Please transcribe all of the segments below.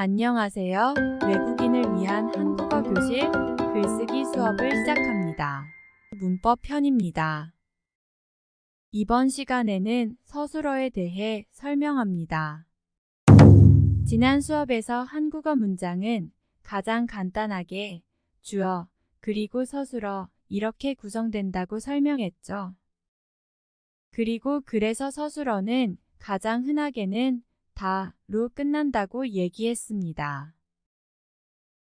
안녕하세요. 외국인을 위한 한국어 교실 글쓰기 수업을 시작합니다. 문법 편입니다. 이번 시간에는 서술어에 대해 설명합니다. 지난 수업에서 한국어 문장은 가장 간단하게 주어 그리고 서술어 이렇게 구성된다고 설명했죠. 그래서 서술어는 가장 흔하게는 다로 끝난다고 얘기했습니다.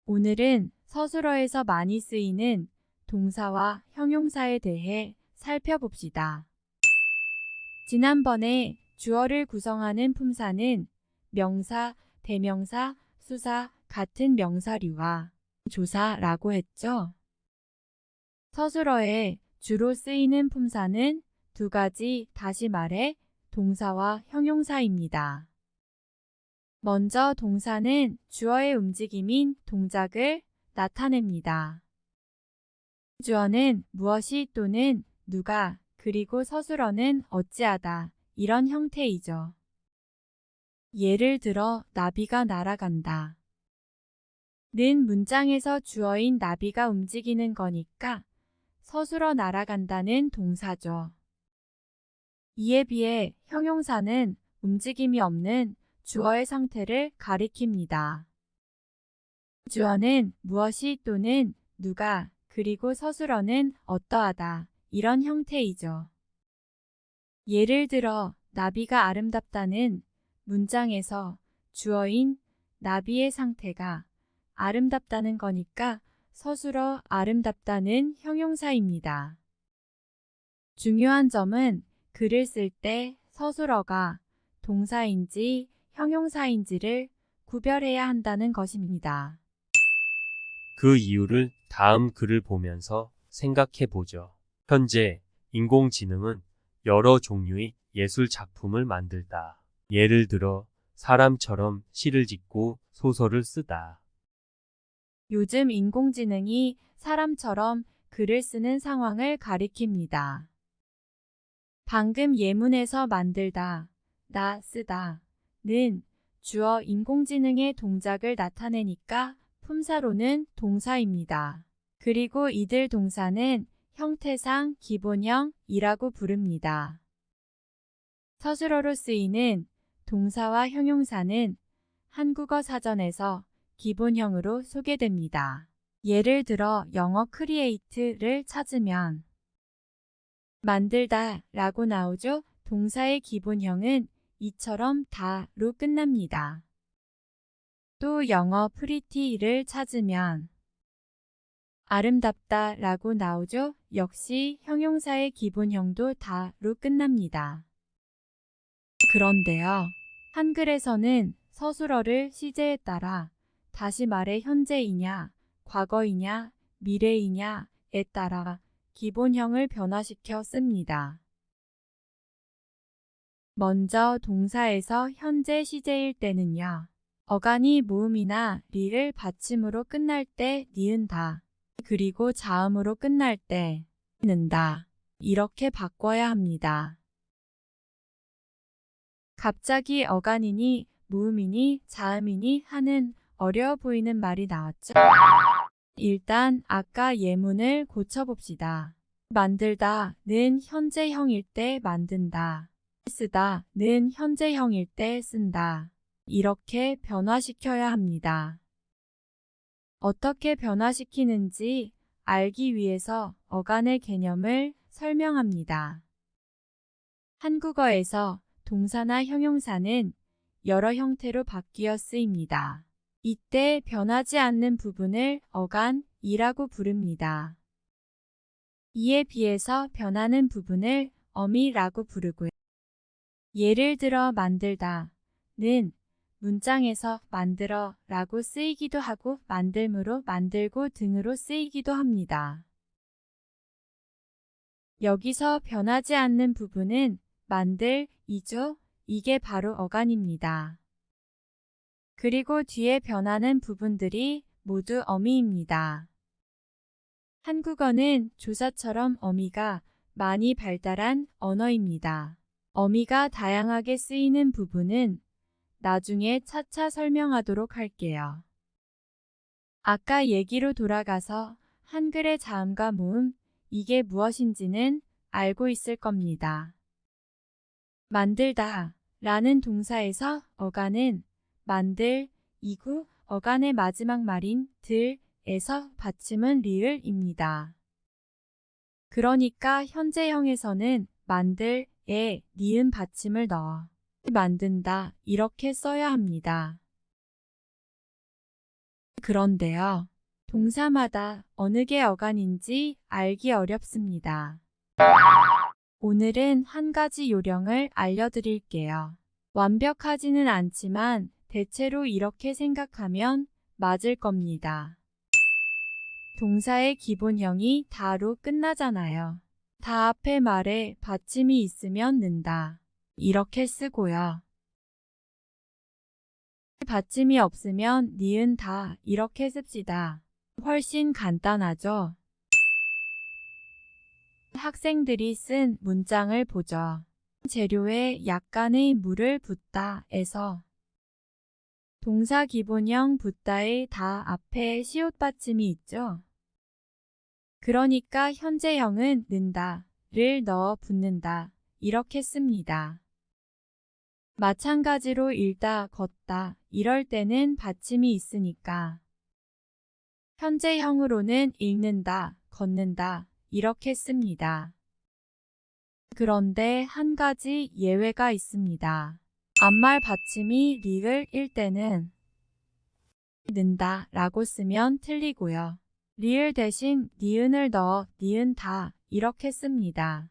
오늘은 서술어에서 많이 쓰이는 동사와 형용사에 대해 살펴봅시다. 지난번에 주어를 구성하는 품사는 명사, 대명사, 수사 같은 명사류와 조사라고 했죠. 서술어에 주로 쓰이는 품사는 두 가지, 다시 말해 동사와 형용사입니다. 먼저 동사는 주어의 움직임인 동작을 나타냅니다. 주어는 무엇이 또는 누가, 그리고 서술어는 어찌하다 이런 형태이죠. 예를 들어 나비가 날아간다. 는 문장에서 주어인 나비가 움직이는 거니까 서술어 날아간다는 동사죠. 이에 비해 형용사는 움직임이 없는 주어의 상태를 가리킵니다. 주어는 무엇이 또는 누가, 그리고 서술어는 어떠하다 이런 형태이죠. 예를 들어 나비가 아름답다는 문장에서 주어인 나비의 상태가 아름답다는 거니까 서술어 아름답다는 형용사입니다. 중요한 점은 글을 쓸 때 서술어가 동사인지 형용사인지를 구별해야 한다는 것입니다. 그 이유를 다음 글을 보면서 생각해 보죠. 현재 인공지능은 여러 종류의 예술 작품을 만들다. 예를 들어 사람처럼 시를 짓고 소설을 쓰다. 요즘 인공지능이 사람처럼 글을 쓰는 상황을 가리킵니다. 방금 예문에서 만들다, 쓰다는 주어 인공지능의 동작을 나타내니까 품사로는 동사입니다. 그리고 이들 동사는 형태상 기본형이라고 부릅니다. 서술어로 쓰이는 동사와 형용사는 한국어 사전에서 기본형으로 소개됩니다. 예를 들어 영어 create를 찾으면 만들다 라고 나오죠. 동사의 기본형은 이처럼 다로 끝납니다. 또 영어 pretty를 찾으면 아름답다 라고 나오죠. 역시 형용사의 기본형도 다로 끝납니다. 그런데요. 한글에서는 서술어를 시제에 따라 다시 말해 현재이냐, 과거이냐, 미래이냐에 따라 기본형을 변화시켜 씁니다. 먼저 동사에서 현재 시제일 때는요. 어간이 모음이나 리를 받침으로 끝날 때 니은다. 그리고 자음으로 끝날 때 는다. 이렇게 바꿔야 합니다. 갑자기 어간이니 모음이니 자음이니 하는 어려워 보이는 말이 나왔죠. 일단 아까 예문을 고쳐봅시다. 만들다는 현재형일 때 만든다. 쓰다는 현재형일 때 쓴다. 이렇게 변화시켜야 합니다. 어떻게 변화시키는지 알기 위해서 어간의 개념을 설명합니다. 한국어에서 동사나 형용사는 여러 형태로 바뀌어 쓰입니다. 이때 변하지 않는 부분을 어간이라고 부릅니다. 이에 비해서 변하는 부분을 어미라고 부르고요. 예를 들어 만들다는 문장에서 만들어 라고 쓰이기도 하고 만들므로 만들고 등으로 쓰이기도 합니다. 여기서 변하지 않는 부분은 만들이죠. 이게 바로 어간입니다. 그리고 뒤에 변하는 부분들이 모두 어미입니다. 한국어는 조사처럼 어미가 많이 발달한 언어입니다. 어미가 다양하게 쓰이는 부분은 나중에 차차 설명하도록 할게요. 아까 얘기로 돌아가서 한글의 자음과 모음, 이게 무엇인지는 알고 있을 겁니다. 만들다 라는 동사에서 어간은 만들, 이구, 어간의 마지막 말인 들에서 받침은 리을입니다. 그러니까 현재형에서는 만들에 니은 받침을 넣어 만든다 이렇게 써야 합니다. 그런데요. 동사마다 어느 게 어간인지 알기 어렵습니다. 오늘은 한 가지 요령을 알려드릴게요. 완벽하지는 않지만 대체로 이렇게 생각하면 맞을 겁니다. 동사의 기본형이 다로 끝나잖아요. 다 앞에 말에 받침이 있으면 는다. 이렇게 쓰고요. 받침이 없으면 니은 다 이렇게 씁시다. 훨씬 간단하죠? 학생들이 쓴 문장을 보죠. 재료에 약간의 물을 붓다에서 동사 기본형 붓다의 다 앞에 시옷 받침이 있죠. 그러니까 현재형은 는다를 넣어 붓는다 이렇게 씁니다. 마찬가지로 읽다, 걷다 이럴 때는 받침이 있으니까 현재형으로는 읽는다, 걷는다 이렇게 씁니다. 그런데 한 가지 예외가 있습니다. 앞말 받침이 리을일 때는 는다 라고 쓰면 틀리고요. 리을 대신 니은을 넣어 니은다 이렇게 씁니다.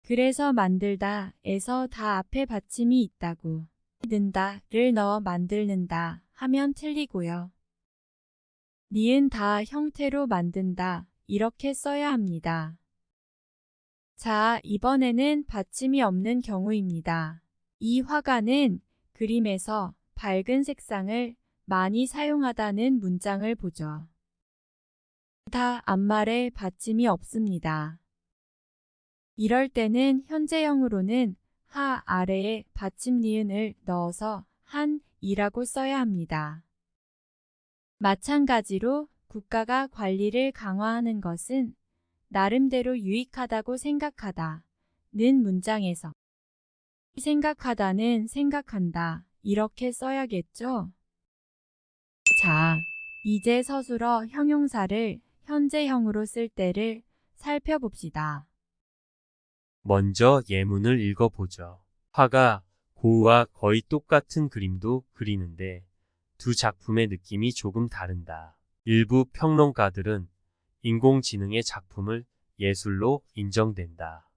그래서 만들다에서 다 앞에 받침이 있다고 는다를 넣어 만들는다 하면 틀리고요. 니은 다 형태로 만든다 이렇게 써야 합니다. 자, 이번에는 받침이 없는 경우입니다. 이 화가는 그림에서 밝은 색상을 많이 사용하다는 문장을 보죠. 다 앞말에 받침이 없습니다. 이럴 때는 현재형으로는 하 아래에 받침 니은을 넣어서 한이라고 써야 합니다. 마찬가지로 국가가 관리를 강화하는 것은 나름대로 유익하다고 생각하다 는 문장에서 생각하다는 생각한다 이렇게 써야겠죠? 자, 이제 서술어 형용사를 현재형으로 쓸 때를 살펴봅시다. 먼저 예문을 읽어보죠. 화가 고우와 거의 똑같은 그림도 그리는데 두 작품의 느낌이 조금 다른다. 일부 평론가들은 인공지능의 작품을 예술로 인정된다.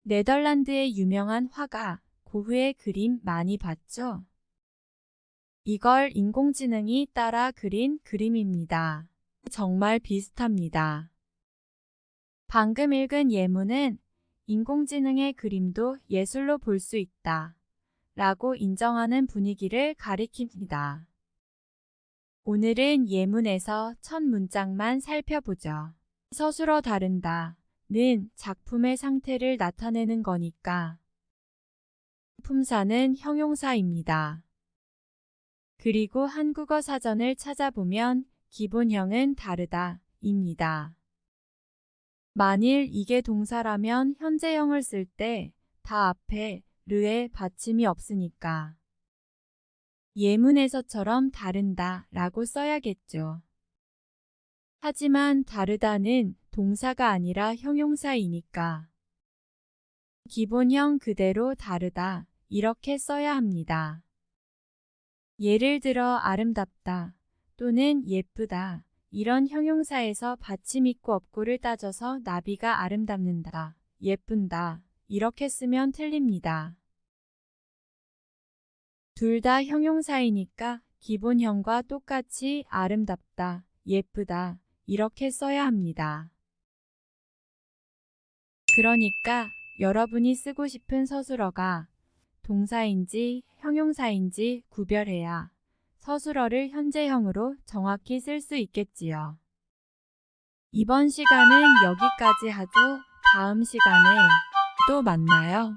네덜란드의 유명한 화가 고흐의 그림 많이 봤죠? 이걸 인공지능이 따라 그린 그림입니다. 정말 비슷합니다. 방금 읽은 예문은 인공지능의 그림도 예술로 볼 수 있다 라고 인정하는 분위기를 가리킵니다. 오늘은 예문에서 첫 문장만 살펴보죠. 서술어 다른다 는 작품의 상태를 나타내는 거니까 품사는 형용사입니다. 그리고 한국어 사전을 찾아보면 기본형은 다르다 입니다. 만일 이게 동사라면 현재형을 쓸 때 다 앞에 르의 받침이 없으니까 예문에서처럼 다른다 라고 써야겠죠. 하지만 다르다는 동사가 아니라 형용사이니까 기본형 그대로 다르다 이렇게 써야 합니다. 예를 들어 아름답다 또는 예쁘다 이런 형용사에서 받침 있고 없고를 따져서 나비가 아름답는다, 예쁜다 이렇게 쓰면 틀립니다. 둘 다 형용사이니까 기본형과 똑같이 아름답다, 예쁘다 이렇게 써야 합니다. 그러니까 여러분이 쓰고 싶은 서술어가 동사인지 형용사인지 구별해야 서술어를 현재형으로 정확히 쓸 수 있겠지요. 이번 시간은 여기까지 하죠. 다음 시간에 또 만나요.